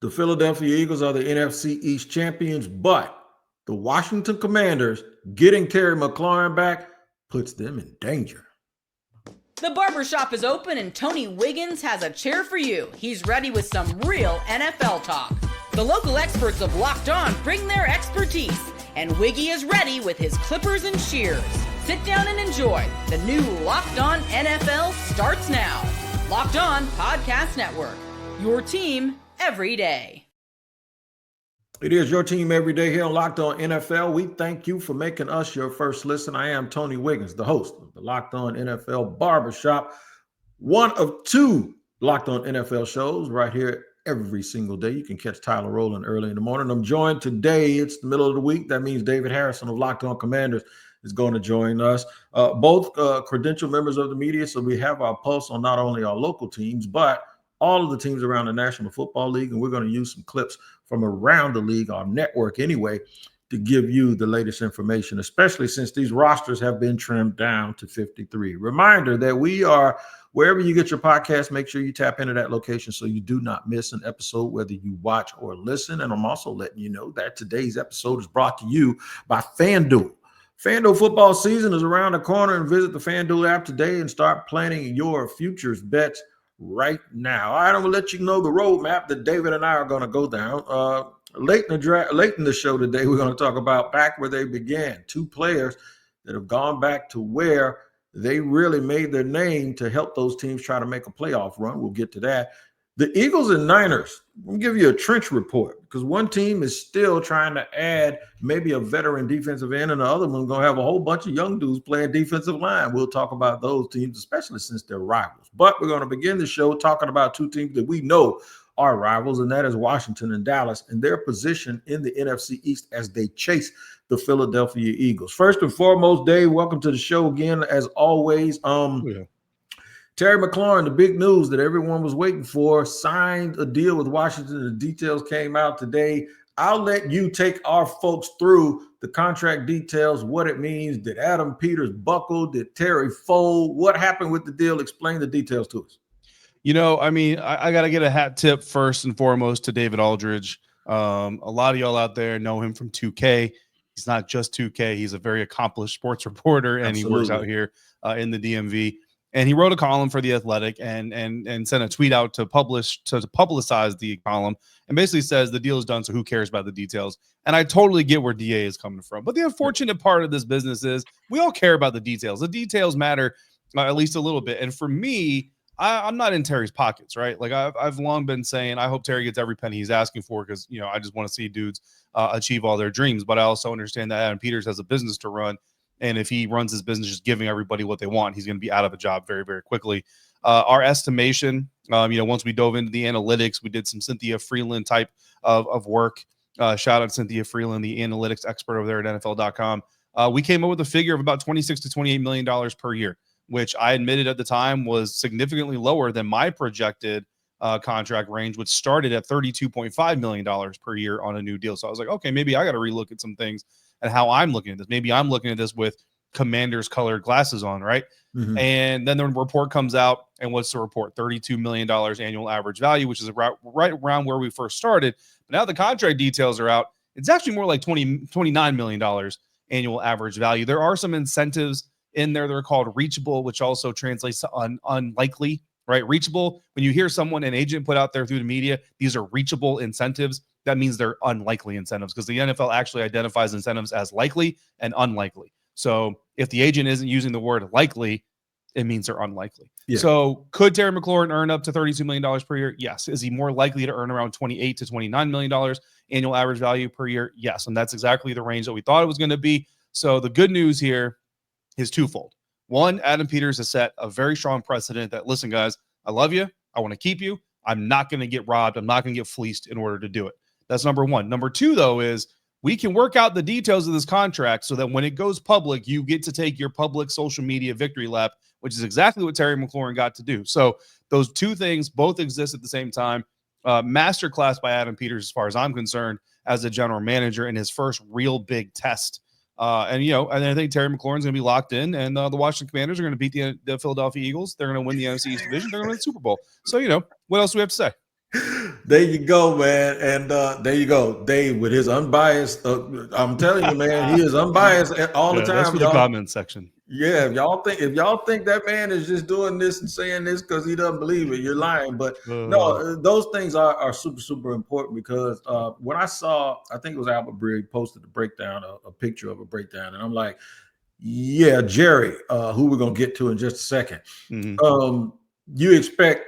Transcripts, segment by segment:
The Philadelphia Eagles are the NFC East champions, but the Washington Commanders getting Terry McLaurin back puts them in danger. The barbershop is open and Tony Wiggins has a chair for you. He's ready with some real NFL talk. The local experts of Locked On bring their expertise, and Wiggy is ready with his clippers and shears. Sit down and enjoy. The new Locked On NFL starts now. Locked On Podcast Network. Your team every day. It is your team every day here on Locked On NFL. We thank you for making us your first listen. I am Tony Wiggins, the host of the Locked On NFL Barbershop, one of two Locked On NFL shows right here every single day. You can catch Tyler rolling early in the morning. I'm joined today. It's the middle of the week. That means David Harrison of Locked On Commanders is going to join us. Both credentialed members of the media, so we have our pulse on not only our local teams, but all of the teams around the National Football League, and we're going to use some clips from around the league, our network anyway, to give you the latest information, especially since these rosters have been trimmed down to 53. Reminder that we are, wherever you get your podcast, make sure you tap into that location so you do not miss an episode, whether you watch or listen. And I'm also letting you know that today's episode is brought to you by FanDuel. FanDuel football season is around the corner, and visit the FanDuel app today and start planning your futures bets right now. All right, I'm going to let you know the roadmap that David and I are going to go down. Late in the show today, we're going to talk about back where they began. Two players that have gone back to where they really made their name to help those teams try to make a playoff run. We'll get to that. The Eagles and Niners, we'll give you a trench report because one team is still trying to add maybe a veteran defensive end, and the other one's going to have a whole bunch of young dudes playing defensive line. We'll talk about those teams, especially since they're rivals. But we're going to begin the show talking about two teams that we know are rivals, and that is Washington and Dallas, and their position in the NFC East as they chase the Philadelphia Eagles. First and foremost, Dave, welcome to the show again, as always. Terry McLaurin, the big news that everyone was waiting for, signed a deal with Washington. The details came out today. I'll let you take our folks through the contract details, what it means. Did Adam Peters buckle? Did Terry fold? What happened with the deal? Explain the details to us. You know, I mean, I got to get a hat tip first and foremost to David Aldridge. A lot of y'all out there know him from 2K. He's not just 2K. He's a very accomplished sports reporter, and Absolutely. He works out here in the DMV. And he wrote a column for The Athletic and sent a tweet out to publicize the column, and basically says the deal is done, so who cares about the details? And I totally get where DA is coming from. But the unfortunate part of this business is we all care about the details. The details matter at least a little bit. And for me, I'm not in Terry's pockets, right? Like I've long been saying, I hope Terry gets every penny he's asking for because, you know, I just want to see dudes achieve all their dreams. But I also understand that Adam Peters has a business to run. And if he runs his business just giving everybody what they want, he's going to be out of a job very, very quickly. Our estimation, once we dove into the analytics, we did some Cynthia Freeland type of work. Shout out Cynthia Freeland, the analytics expert over there at NFL.com. We came up with a figure of about $26 to $28 million per year, which I admitted at the time was significantly lower than my projected contract range, which started at $32.5 million per year on a new deal. So I was like, okay, maybe I got to relook at some things and how I'm looking at this. Maybe I'm looking at this with Commanders colored glasses on, right? Mm-hmm. And then the report comes out, and what's the report? $32 million annual average value, which is right around where we first started. But now the contract details are out. It's actually more like $29 million annual average value. There are some incentives in there. They're called reachable, which also translates to unlikely, right? Reachable, when you hear someone, an agent put out there through the media, these are reachable incentives. That means they're unlikely incentives because the NFL actually identifies incentives as likely and unlikely. So if the agent isn't using the word likely, it means they're unlikely. Yeah. So could Terry McLaurin earn up to $32 million per year? Yes. Is he more likely to earn around $28 to $29 million annual average value per year? Yes. And that's exactly the range that we thought it was going to be. So the good news here is twofold. One, Adam Peters has set a very strong precedent that, listen, guys, I love you. I want to keep you. I'm not going to get robbed. I'm not going to get fleeced in order to do it. That's number one. Number two, though, is we can work out the details of this contract so that when it goes public, you get to take your public social media victory lap, which is exactly what Terry McLaurin got to do. So those two things both exist at the same time. Masterclass by Adam Peters, as far as I'm concerned, as a general manager in his first real big test. And I think Terry McLaurin's going to be locked in, and the Washington Commanders are going to beat the Philadelphia Eagles. They're going to win the NFC East division. They're going to win the Super Bowl. So, what else do we have to say? There you go, man. And there you go. Dave with his unbiased. I'm telling you, man, he is unbiased all the time. That's for the comment section. Yeah, if y'all think that man is just doing this and saying this because he doesn't believe it, you're lying. But no, those things are super, super important because when I saw, I think it was Albert Breer posted a breakdown, a picture of a breakdown, and I'm like, yeah, Jerry, who we're gonna get to in just a second. You expect,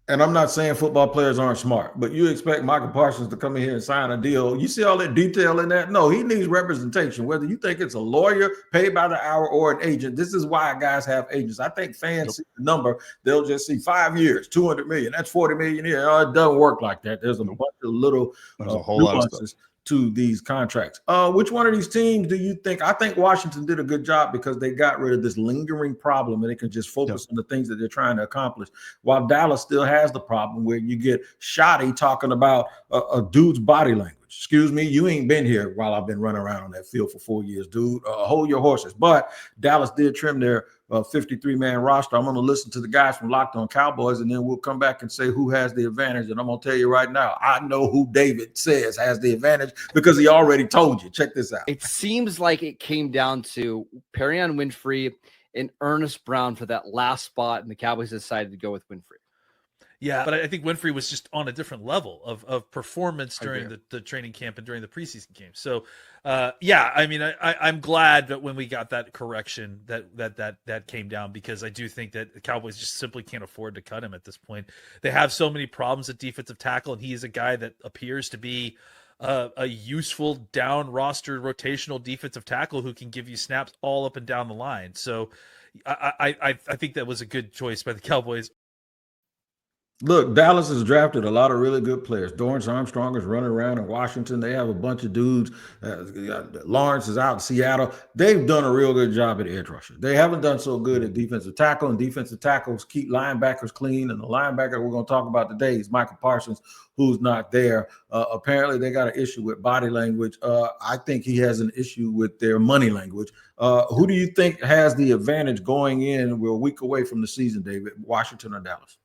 and I'm not saying football players aren't smart, but you expect Michael Parsons to come in here and sign a deal. You see all that detail in that? No, he needs representation, whether you think it's a lawyer paid by the hour or an agent. This is why guys have agents. I think fans see the number, they'll just see 5 years, 200 million. That's 40 million a year. It doesn't work like that. There's a bunch of little a whole lot of stuff to these contracts. Which one of these teams do you think? I think Washington did a good job because they got rid of this lingering problem and they can just focus on the things that they're trying to accomplish. While Dallas still has the problem where you get Shoddy talking about a dude's body language. Excuse me, you ain't been here while I've been running around on that field for 4 years, dude. Hold your horses. But Dallas did trim their 53-man roster. I'm going to listen to the guys from Locked On Cowboys, and then we'll come back and say who has the advantage. And I'm going to tell you right now, I know who David says has the advantage because he already told you. Check this out. It seems like it came down to Perrion Winfrey and Ernest Brown for that last spot, and the Cowboys decided to go with Winfrey. Yeah, but I think Winfrey was just on a different level of performance during the training camp and during the preseason game. So, yeah, I mean, I'm glad that when we got that correction that came down, because I do think that the Cowboys just simply can't afford to cut him at this point. They have so many problems at defensive tackle, and he is a guy that appears to be a useful down roster rotational defensive tackle who can give you snaps all up and down the line. So, I think that was a good choice by the Cowboys. Look, Dallas has drafted a lot of really good players. Dorrance Armstrong is running around in Washington. They have a bunch of dudes. Lawrence is out in Seattle. They've done a real good job at edge rusher. They haven't done so good at defensive tackle, and defensive tackles keep linebackers clean. And the linebacker we're going to talk about today is Michael Parsons, who's not there. Apparently, they got an issue with body language. I think he has an issue with their money language. Who do you think has the advantage going in? We're a week away from the season, David, Washington or Dallas?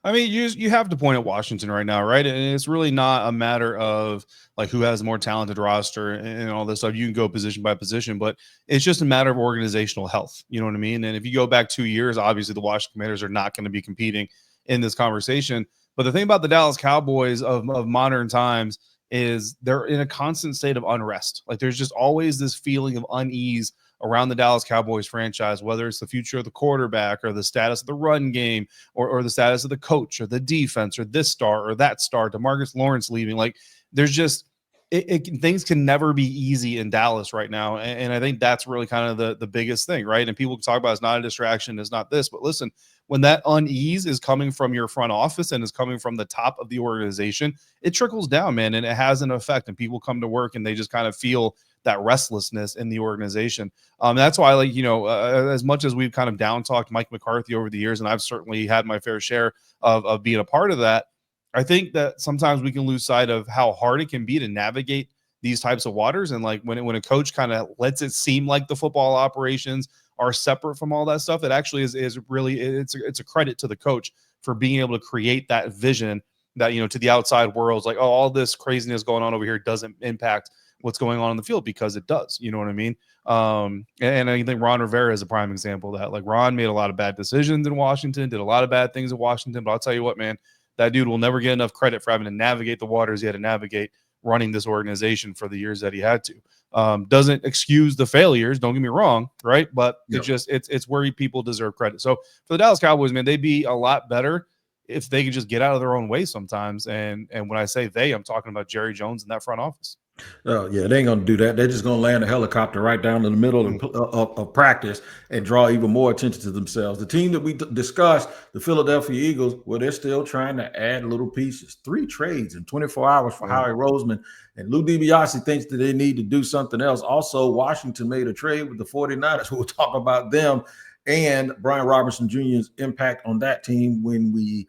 I mean, you have to point at Washington right now, right? And it's really not a matter of like who has a more talented roster and all this stuff. You can go position by position, but it's just a matter of organizational health. You know what I mean? And if you go back 2 years, obviously the Washington Commanders are not going to be competing in this conversation. But the thing about the Dallas Cowboys of modern times is they're in a constant state of unrest. Like there's just always this feeling of unease around the Dallas Cowboys franchise, whether it's the future of the quarterback or the status of the run game or the status of the coach or the defense or this star or that star, DeMarcus Lawrence leaving. Like there's just things can never be easy in Dallas right now. And I think that's really kind of the biggest thing, right? And people can talk about it's not a distraction, it's not this, but listen, when that unease is coming from your front office and is coming from the top of the organization, it trickles down, man, and it has an effect. And people come to work and they just kind of feel that restlessness in the organization. That's why, like, as much as we've kind of down talked Mike McCarthy over the years, and I've certainly had my fair share of being a part of that, I think that sometimes we can lose sight of how hard it can be to navigate these types of waters. And like when a coach kind of lets it seem like the football operations are separate from all that stuff, it actually is really, it's a credit to the coach for being able to create that vision that, to the outside world, like, oh, all this craziness going on over here doesn't impact what's going on in the field, because it does. You know what I mean? And I think Ron Rivera is a prime example of that. Like Ron made a lot of bad decisions in Washington, did a lot of bad things in Washington, but I'll tell you what, man, that dude will never get enough credit for having to navigate the waters he had to navigate running this organization for the years that he had to. Doesn't excuse the failures, don't get me wrong, right? But it's where people deserve credit. So for the Dallas Cowboys, man, they'd be a lot better if they could just get out of their own way sometimes. And when I say they, I'm talking about Jerry Jones and that front office. Oh, yeah, they ain't going to do that. They're just going to land a helicopter right down in the middle of practice and draw even more attention to themselves. The team that we discussed, the Philadelphia Eagles, well, they're still trying to add little pieces. 3 trades in 24 hours for Howie Roseman. And Lou DiBiase thinks that they need to do something else. Also, Washington made a trade with the 49ers. We'll talk about them and Brian Robinson Jr.'s impact on that team when we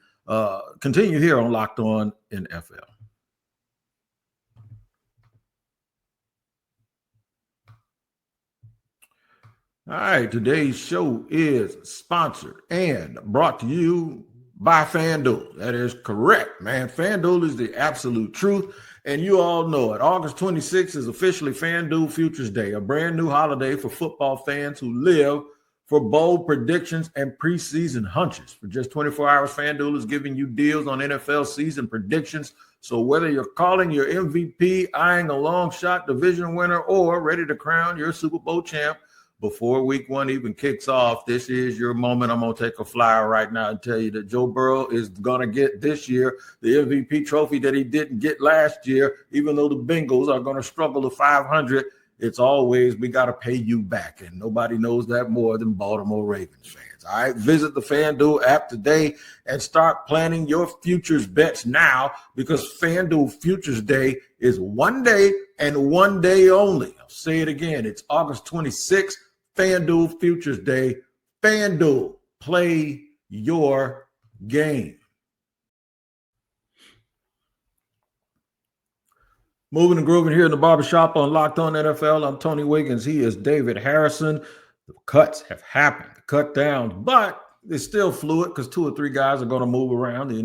continue here on Locked On NFL. All right, today's show is sponsored and brought to you by FanDuel. That is correct, man. FanDuel is the absolute truth. And you all know it. August 26th is officially FanDuel Futures Day, a brand new holiday for football fans who live for bold predictions and preseason hunches. For just 24 hours, FanDuel is giving you deals on NFL season predictions. So whether you're calling your MVP, eyeing a long shot division winner, or ready to crown your Super Bowl champ before week one even kicks off, this is your moment. I'm going to take a flyer right now and tell you that Joe Burrow is going to get this year the MVP trophy that he didn't get last year, even though the Bengals are going to struggle to 500. It's always, we got to pay you back. And nobody knows that more than Baltimore Ravens fans. All right, visit the FanDuel app today and start planning your futures bets now, because FanDuel Futures Day is one day and one day only. I'll say it again. It's August 26th, FanDuel Futures Day. FanDuel, play your game. Moving and grooving here in the barbershop on Locked On NFL. I'm Tony Wiggins. He is David Harrison. The cuts have happened, the cut downs, but it's still fluid because 2 or 3 guys are going to move around. The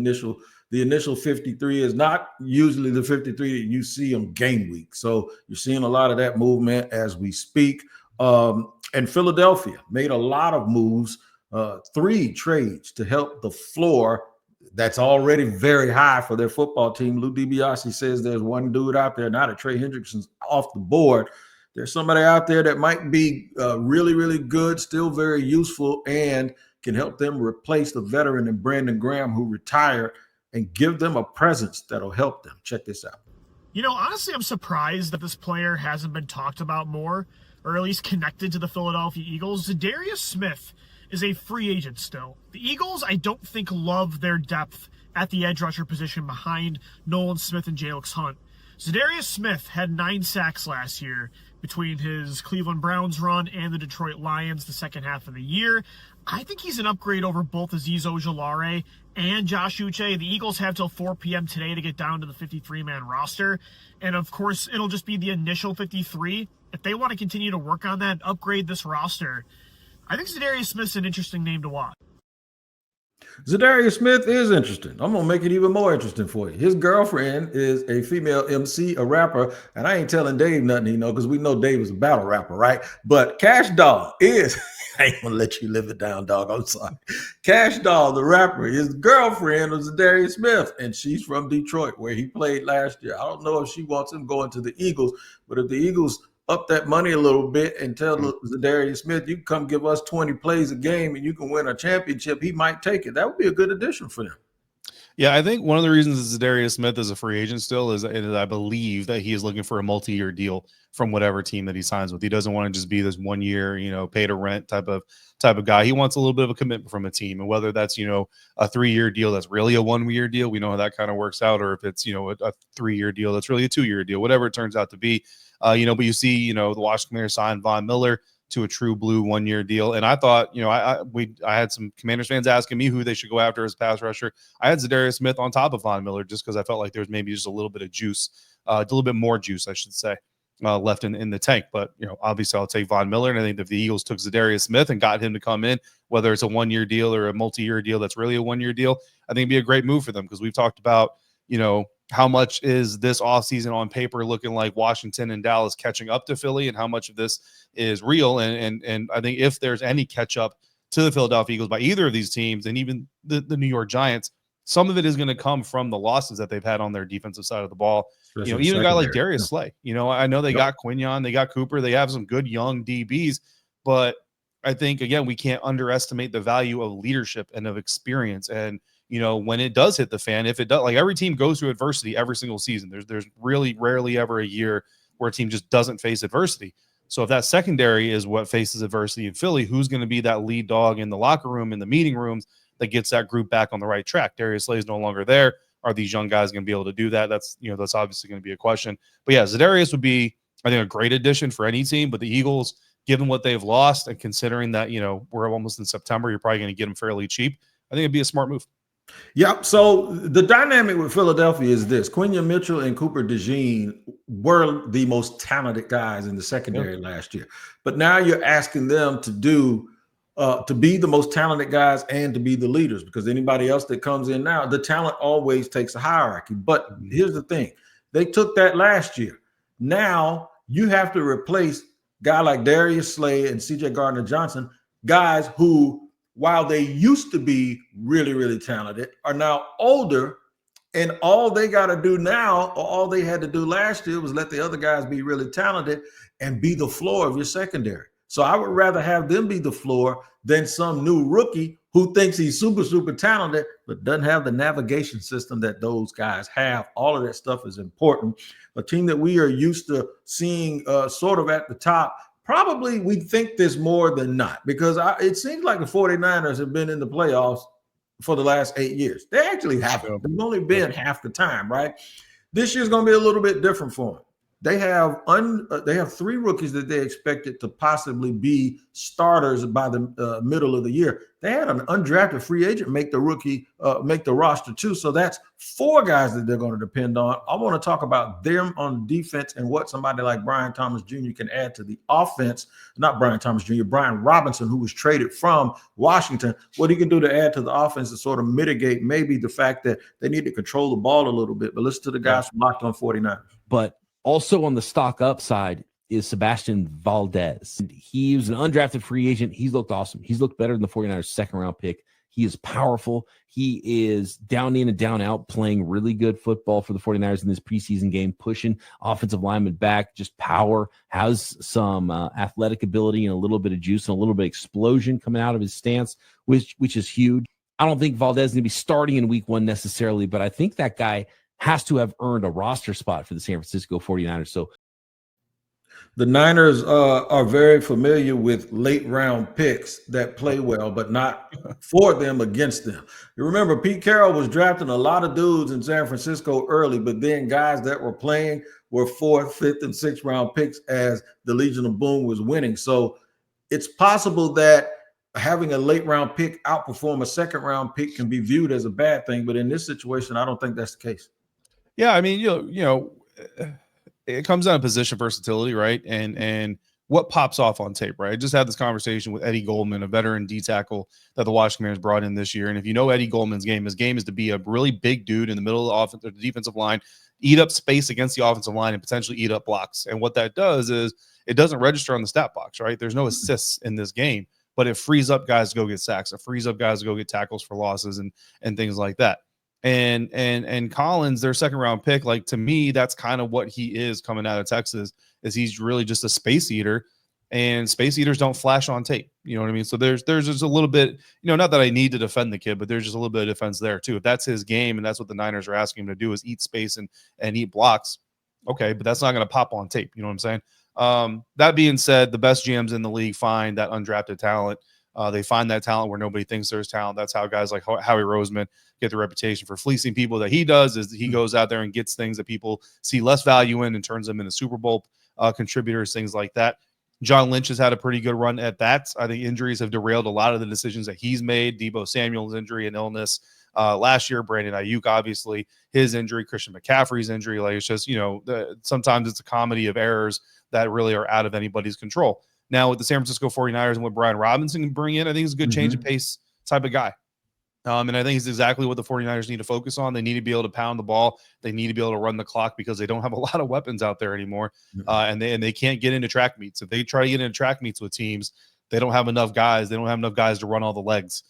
initial 53 is not usually the 53 that you see on game week. So you're seeing a lot of that movement as we speak. And Philadelphia made a lot of moves, 3 trades to help the floor that's already very high for their football team. Lou DiBiase says there's one dude out there now that Trey Hendrickson's off the board. There's somebody out there that might be really, really good, still very useful, and can help them replace the veteran in Brandon Graham, who retired, and give them a presence that'll help them. Check this out. You know, honestly, I'm surprised that this player hasn't been talked about more, or at least connected to the Philadelphia Eagles. Zadarius Smith is a free agent still. The Eagles, I don't think, love their depth at the edge rusher position behind Nolan Smith and Jalix Hunt. Zadarius Smith had 9 sacks last year between his Cleveland Browns run and the Detroit Lions the second half of the year. I think he's an upgrade over both Azeez Ojulari and Josh Uche. The Eagles have till 4 p.m. today to get down to the 53-man roster. And, of course, it'll just be the initial 53. If they want to continue to work on that, upgrade this roster, I think Zadarius Smith's an interesting name to watch. Zadarius Smith is interesting. I'm going to make it even more interesting for you. His girlfriend is a female MC, a rapper, and I ain't telling Dave nothing, because we know Dave is a battle rapper, right? But Cash Doll is, I ain't going to let you live it down, dog. I'm sorry. Cash Doll, the rapper, is the girlfriend of Zadarius Smith, and she's from Detroit, where he played last year. I don't know if she wants him going to the Eagles, but if the Eagles up that money a little bit and tell Zadarius Smith, you can come give us 20 plays a game and you can win a championship, he might take it. That would be a good addition for them. Yeah, I think one of the reasons Zadarius Smith is a free agent still is I believe that he is looking for a multi-year deal from whatever team that he signs with. He doesn't want to just be this 1 year, pay to rent type of guy. He wants a little bit of a commitment from a team, and whether that's, a 3-year deal that's really a 1-year deal, we know how that kind of works out, or if it's, a 3-year deal that's really a 2-year deal, whatever it turns out to be. But you see, the Washington Commanders signed Von Miller to a true blue 1-year deal. And I thought, I had some Commanders fans asking me who they should go after as pass rusher. I had Zadarius Smith on top of Von Miller just because I felt like there was maybe just a little bit of juice, a little bit more juice, I should say, left in the tank. But, obviously I'll take Von Miller. And I think if the Eagles took Zadarius Smith and got him to come in, whether it's a 1-year deal or a multi-year deal that's really a 1-year deal, I think it'd be a great move for them, because we've talked about, how much is this offseason on paper looking like Washington and Dallas catching up to Philly, and how much of this is real. And I think if there's any catch up to the Philadelphia Eagles by either of these teams, and even the New York Giants, some of it is going to come from the losses that they've had on their defensive side of the ball. Especially Even a guy like Darius Slay, I know they got Quinion, they got Cooper, they have some good young DBs, but I think, again, we can't underestimate the value of leadership and of experience. And when it does hit the fan, if it does, like every team goes through adversity every single season. There's really rarely ever a year where a team just doesn't face adversity. So if that secondary is what faces adversity in Philly, who's going to be that lead dog in the locker room, in the meeting rooms, that gets that group back on the right track? Darius Slay is no longer there. Are these young guys going to be able to do that? That's obviously going to be a question. But yeah, Zadarius would be, I think, a great addition for any team. But the Eagles, given what they've lost and considering that, we're almost in September, you're probably going to get them fairly cheap, I think it'd be a smart move. Yep. So the dynamic with Philadelphia is this: Quinion Mitchell and Cooper DeJean were the most talented guys in the secondary last year. But now you're asking them to do to be the most talented guys and to be the leaders, because anybody else that comes in now, the talent always takes a hierarchy. But here's the thing. They took that last year. Now you have to replace guy like Darius Slay and CJ Gardner-Johnson, guys who, while they used to be really, really talented, are now older. And all they got to do now, or all they had to do last year, was let the other guys be really talented and be the floor of your secondary. So I would rather have them be the floor than some new rookie who thinks he's super, super talented, but doesn't have the navigation system that those guys have. All of that stuff is important. A team that we are used to seeing sort of at the top, probably we think this more than not, because it seems like the 49ers have been in the playoffs for the last 8 years. They actually haven't. They've only been half the time, right? This year's going to be a little bit different for them. They have 3 rookies that they expected to possibly be starters by the middle of the year. They had an undrafted free agent make the roster too. So that's 4 guys that they're going to depend on. I want to talk about them on defense and what somebody like Brian Thomas Jr. can add to the offense. Not Brian Thomas Jr., Brian Robinson, who was traded from Washington, what he can do to add to the offense to sort of mitigate maybe the fact that they need to control the ball a little bit. But listen to the guys from Locked On 49ers. But also on the stock up side is Sebastian Valdez. He was an undrafted free agent. He's looked awesome. He's looked better than the 49ers second-round pick. He is powerful. He is down in and down out, playing really good football for the 49ers in this preseason game, pushing offensive linemen back, just power, has some athletic ability and a little bit of juice and a little bit of explosion coming out of his stance, which is huge. I don't think Valdez is going to be starting in week 1 necessarily, but I think that guy has to have earned a roster spot for the San Francisco 49ers. So the Niners are very familiar with late round picks that play well, but not for them, against them. You remember Pete Carroll was drafting a lot of dudes in San Francisco early, but then guys that were playing were 4th, 5th, and 6th round picks as the Legion of Boom was winning. So it's possible that having a late round pick outperform a second round pick can be viewed as a bad thing. But in this situation, I don't think that's the case. Yeah, I mean, you know, it comes down to position versatility, right? And what pops off on tape, right? I just had this conversation with Eddie Goldman, a veteran D tackle that the Washington Commanders brought in this year. And if you know Eddie Goldman's game, his game is to be a really big dude in the middle of the offense or the defensive line, eat up space against the offensive line, and potentially eat up blocks. And what that does is it doesn't register on the stat box, right? There's no assists in this game, but it frees up guys to go get sacks. It frees up guys to go get tackles for losses and things like that. And Collins, their second round pick, like, to me, that's kind of what he is coming out of Texas, is he's really just a space eater, and space eaters don't flash on tape. You know what I mean? So there's just a little bit, you know, not that I need to defend the kid, but there's just a little bit of defense there too. If that's his game and that's what the Niners are asking him to do, is eat space and eat blocks. Okay. But that's not going to pop on tape. You know what I'm saying? That being said, the best GMs in the league find that undrafted talent. They find that talent where nobody thinks there's talent. That's how guys like Howie Roseman get the reputation for fleecing people. That he does is he goes out there and gets things that people see less value in and turns them into Super Bowl contributors, things like that. John Lynch has had a pretty good run at that. I think injuries have derailed a lot of the decisions that he's made. Deebo Samuel's injury and illness last year, Brandon Ayuk, obviously his injury, Christian McCaffrey's injury. Like, it's just, you know, sometimes it's a comedy of errors that really are out of anybody's control. Now with the San Francisco 49ers and what Brian Robinson can bring in, I think it's a good change of pace type of guy. And I think it's exactly what the 49ers need to focus on. They need to be able to pound the ball. They need to be able to run the clock because they don't have a lot of weapons out there anymore. And they can't get into track meets. If they try to get into track meets with teams, they don't have enough guys. They don't have enough guys to run all the legs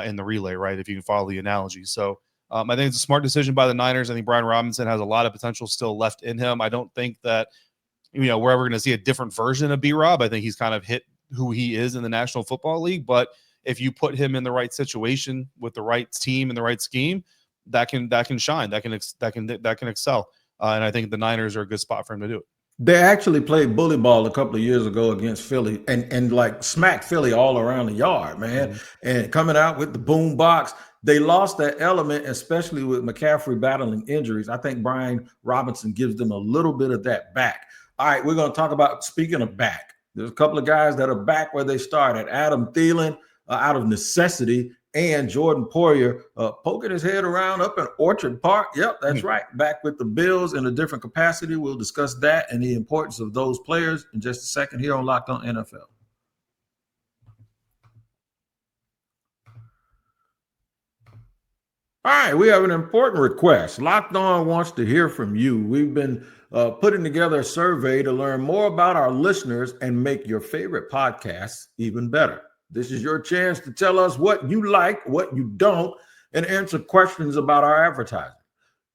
in the relay, right? If you can follow the analogy. So I think it's a smart decision by the Niners. I think Brian Robinson has a lot of potential still left in him. I don't think that, you know, we're ever going to see a different version of B-Rob. I think he's kind of hit who he is in the National Football League. But if you put him in the right situation with the right team and the right scheme, that can shine, that can excel. And I think the Niners are a good spot for him to do it. They actually played bully ball a couple of years ago against Philly and like smacked Philly all around the yard, man. And coming out with the boom box, they lost that element, especially with McCaffrey battling injuries. I think Brian Robinson gives them a little bit of that back. All right, we're going to talk about, speaking of back, there's a couple of guys that are back where they started. Adam Thielen, out of necessity, and Jordan Poyer poking his head around up in Orchard Park. Yep, that's right. Back with the Bills in a different capacity. We'll discuss that and the importance of those players in just a second here on Locked On NFL. All right, we have an important request. Locked On wants to hear from you. We've been putting together a survey to learn more about our listeners and make your favorite podcasts even better. This is your chance to tell us what you like, what you don't, and answer questions about our advertising.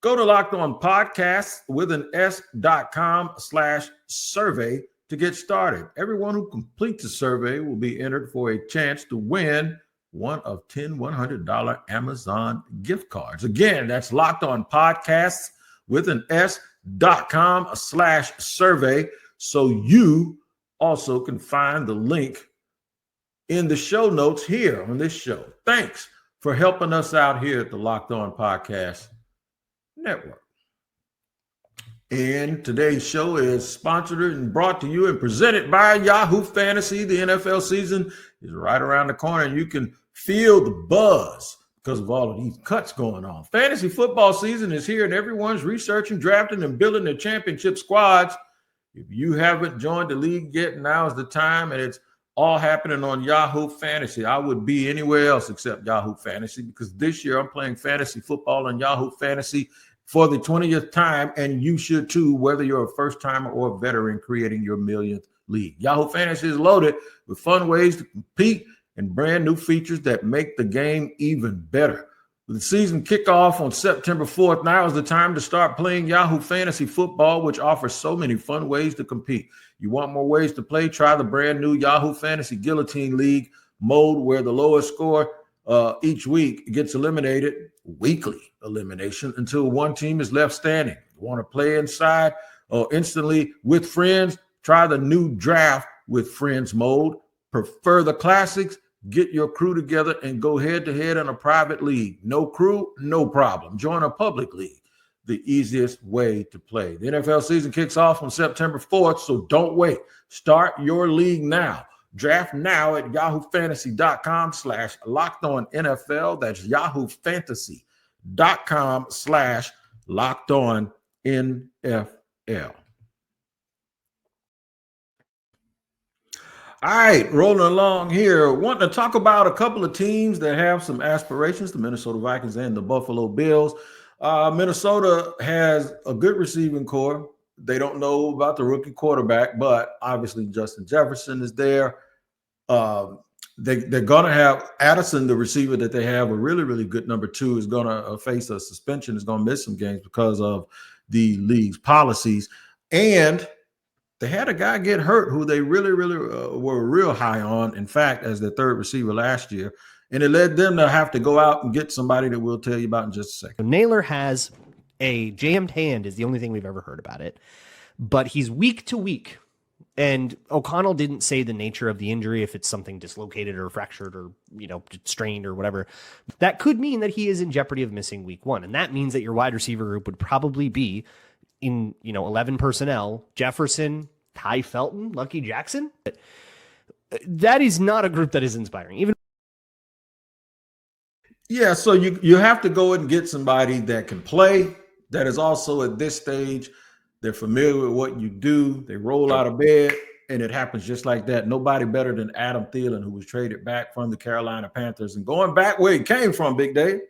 Go to Locked On Podcasts with an s.com/survey to get started. Everyone who completes the survey will be entered for a chance to win one of 10 $100 Amazon gift cards. Again, that's Locked On Podcasts with an s.com/survey. So you also can find the link in the show notes here on this show. Thanks for helping us out here at the Locked On Podcast Network. And today's show is sponsored and brought to you and presented by Yahoo Fantasy. The NFL season is right around the corner, and you can feel the buzz because of all of these cuts going on. Fantasy football season is here, and everyone's researching, drafting, and building their championship squads. If you haven't joined the league yet, now is the time, and it's all happening on Yahoo Fantasy. I would be anywhere else except Yahoo Fantasy because this year I'm playing fantasy football on Yahoo Fantasy for the 20th time, and you should too, whether you're a first-timer or a veteran creating your millionth league. Yahoo Fantasy is loaded with fun ways to compete and brand new features that make the game even better. With the season kickoff on September 4th, now is the time to start playing Yahoo Fantasy Football, which offers so many fun ways to compete. You want more ways to play? Try the brand new Yahoo Fantasy Guillotine League mode, where the lowest score each week gets eliminated, weekly elimination, until one team is left standing. You want to play inside or instantly with friends? Try the new Draft with Friends mode. Prefer the classics? Get your crew together and go head-to-head in a private league. No crew, no problem. Join a public league, the easiest way to play. The NFL season kicks off on September 4th, so don't wait. Start your league now. Draft now at yahoofantasy.com/lockedonnfl. That's yahoofantasy.com/lockedonnfl. All right, rolling along here. Want to talk about a couple of teams that have some aspirations, the Minnesota Vikings and the Buffalo Bills. Minnesota has a good receiving core. They don't know about the rookie quarterback, but obviously Justin Jefferson is there. They're going to have Addison, the receiver that they have, a really, really good number 2, is going to face a suspension, is going to miss some games because of the league's policies. And they had a guy get hurt who they really, really were real high on, in fact, as their third receiver last year. And it led them to have to go out and get somebody that we'll tell you about in just a second. Naylor has a jammed hand is the only thing we've ever heard about it. But he's week to week. And O'Connell didn't say the nature of the injury, if it's something dislocated or fractured or, strained or whatever. That could mean that he is in jeopardy of missing week 1. And that means that your wide receiver group would probably be in 11 personnel, Jefferson, Ty Felton, Lucky Jackson. That is not a group that is inspiring. So you have to go and get somebody that can play, that is also at this stage, they're familiar with what you do, they roll out of bed, and it happens just like that. Nobody better than Adam Thielen, who was traded back from the Carolina Panthers and going back where he came from, Big Dave.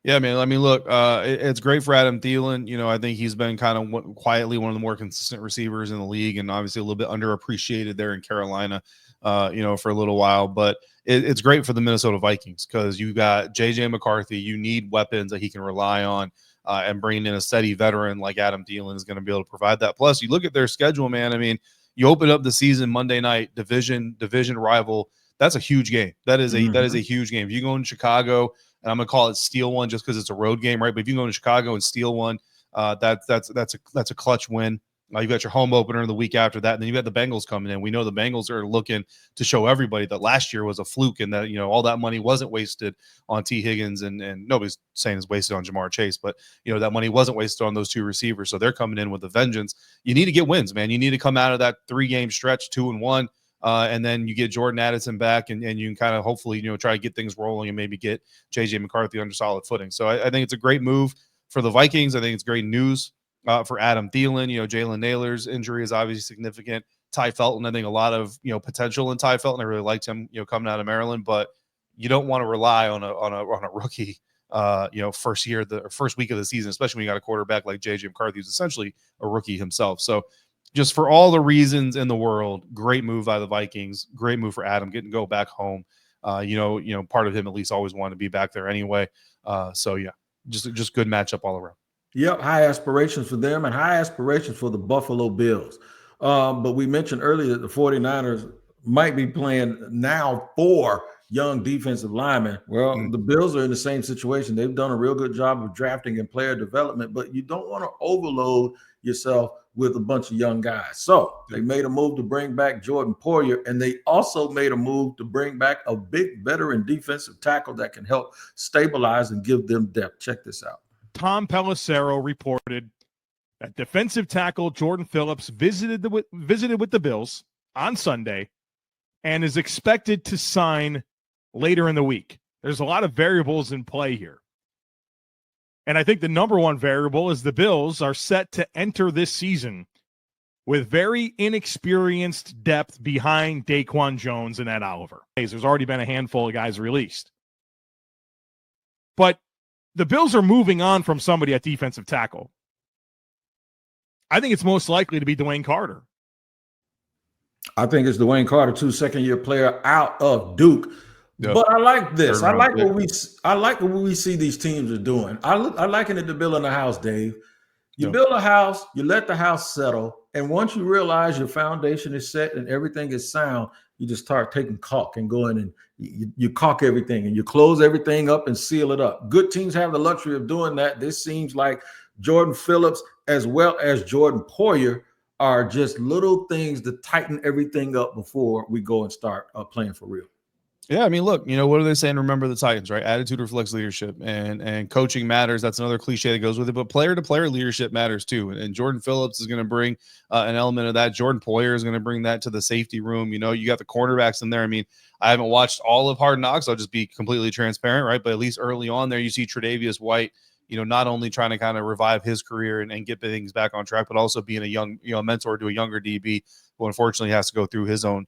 Yeah, man. I mean, look, it's great for Adam Thielen. I think he's been kind of quietly one of the more consistent receivers in the league, and obviously a little bit underappreciated there in Carolina, for a little while. But it's great for the Minnesota Vikings because you got J.J. McCarthy. You need weapons that he can rely on, and bringing in a steady veteran like Adam Thielen is going to be able to provide that. Plus, you look at their schedule, man. I mean, you open up the season Monday night, division rival. That's a huge game. That is a huge game. If you go in Chicago, and I'm going to call it steal one just because it's a road game, right? But if you go to Chicago and steal one, that's a clutch win. You've got your home opener in the week after that, and then you've got the Bengals coming in. We know the Bengals are looking to show everybody that last year was a fluke and that all that money wasn't wasted on T. Higgins, and nobody's saying it's wasted on Jamar Chase, but that money wasn't wasted on those 2 receivers. So they're coming in with a vengeance. You need to get wins, man. You need to come out of that 3-game stretch 2-1. And then you get Jordan Addison back, and you can kind of hopefully, try to get things rolling and maybe get J.J. McCarthy under solid footing. So I think it's a great move for the Vikings. I think it's great news for Adam Thielen. Jalen Naylor's injury is obviously significant. Ty Felton, I think a lot of, potential in Ty Felton. I really liked him, coming out of Maryland, but you don't want to rely on a rookie first week of the season, especially when you got a quarterback like JJ McCarthy, who's essentially a rookie himself. So just for all the reasons in the world, great move by the Vikings, great move for Adam getting to go back home. Part of him at least always wanted to be back there anyway. Just good matchup all around. Yep, high aspirations for them and high aspirations for the Buffalo Bills. But we mentioned earlier that the 49ers might be playing now for young defensive linemen. Well, the Bills are in the same situation. They've done a real good job of drafting and player development, but you don't want to overload yourself with a bunch of young guys. So they made a move to bring back Jordan Poyer, and they also made a move to bring back a big veteran defensive tackle that can help stabilize and give them depth. Check this out. Tom Pelissero reported that defensive tackle Jordan Phillips visited with the Bills on Sunday and is expected to sign later in the week. There's a lot of variables in play here. And I think the number one variable is the Bills are set to enter this season with very inexperienced depth behind Daquan Jones and Ed Oliver. There's already been a handful of guys released. But the Bills are moving on from somebody at defensive tackle. I think it's most likely to be Dwayne Carter. I think it's Dwayne Carter, too, second-year player out of Duke. Yep. But I like this. I like what we see these teams are doing. I liken it to building a house, Dave. You build a house, you let the house settle, and once you realize your foundation is set and everything is sound, you just start taking caulk and going and you caulk everything and you close everything up and seal it up. Good teams have the luxury of doing that. This seems like Jordan Phillips as well as Jordan Poyer are just little things to tighten everything up before we go and start playing for real. Yeah, I mean, look, what are they saying? Remember the Titans, right? Attitude reflects leadership, and coaching matters. That's another cliche that goes with it. But player-to-player leadership matters too. And Jordan Phillips is going to bring an element of that. Jordan Poyer is going to bring that to the safety room. You got the cornerbacks in there. I mean, I haven't watched all of Hard Knocks. I'll just be completely transparent, right? But at least early on there, you see Tre'Davious White, not only trying to kind of revive his career and get things back on track, but also being a young, mentor to a younger DB who unfortunately has to go through his own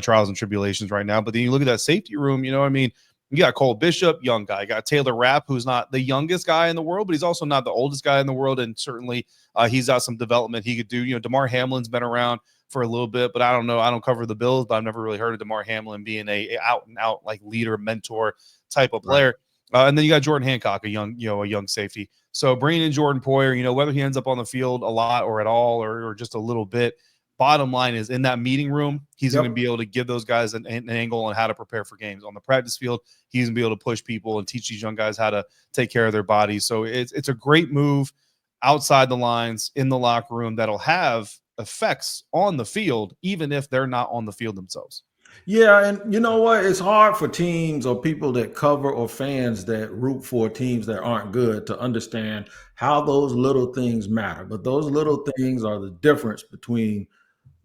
trials and tribulations right now. But then you look at that safety room, you got Cole Bishop, young guy. You got Taylor Rapp, who's not the youngest guy in the world, but he's also not the oldest guy in the world. And certainly he's got some development he could do. DeMar Hamlin's been around for a little bit, but I don't know. I don't cover the Bills, but I've never really heard of DeMar Hamlin being a out and out like leader, mentor type of player. Right. And then you got Jordan Hancock, a young safety. So bringing in Jordan Poyer, whether he ends up on the field a lot or at all, or just a little bit, bottom line is in that meeting room, he's going to be able to give those guys an angle on how to prepare for games. On the practice field, he's going to be able to push people and teach these young guys how to take care of their bodies. So it's a great move outside the lines in the locker room that'll have effects on the field, even if they're not on the field themselves. Yeah, and you know what? It's hard for teams or people that cover or fans that root for teams that aren't good to understand how those little things matter. But those little things are the difference between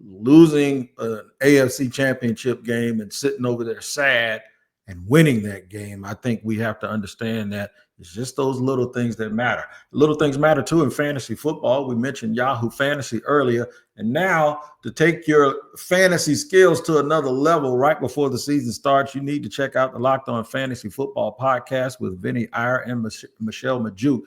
losing an AFC championship game and sitting over there sad and winning that game. I think we have to understand that it's just those little things that matter. Little things matter too in fantasy football. We mentioned Yahoo Fantasy earlier. And now to take your fantasy skills to another level right before the season starts, you need to check out the Locked On Fantasy Football podcast with Vinny Iyer and Michelle Majuk.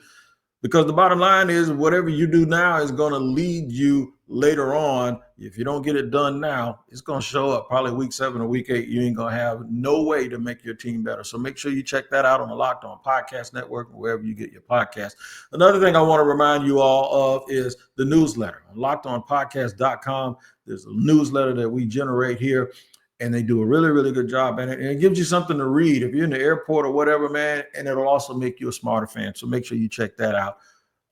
Because the bottom line is whatever you do now is going to lead you later on. If you don't get it done now, it's going to show up probably week 7 or week 8. You ain't going to have no way to make your team better. So make sure you check that out on the Locked On Podcast Network or wherever you get your podcast. Another thing I want to remind you all of is the newsletter. On LockedOnPodcast.com, there's a newsletter that we generate here. And they do a really, really good job. And it gives you something to read if you're in the airport or whatever, man. And it'll also make you a smarter fan. So make sure you check that out.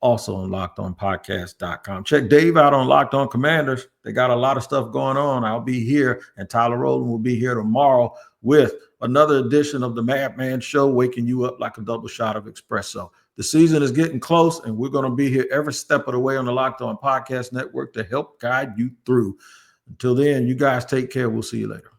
Also on LockedOnPodcast.com. Check Dave out on Locked On Commanders. They got a lot of stuff going on. I'll be here, and Tyler Rowland will be here tomorrow with another edition of the Madman Show, waking you up like a double shot of espresso. The season is getting close, and we're going to be here every step of the way on the Locked On Podcast Network to help guide you through. Until then, you guys take care. We'll see you later.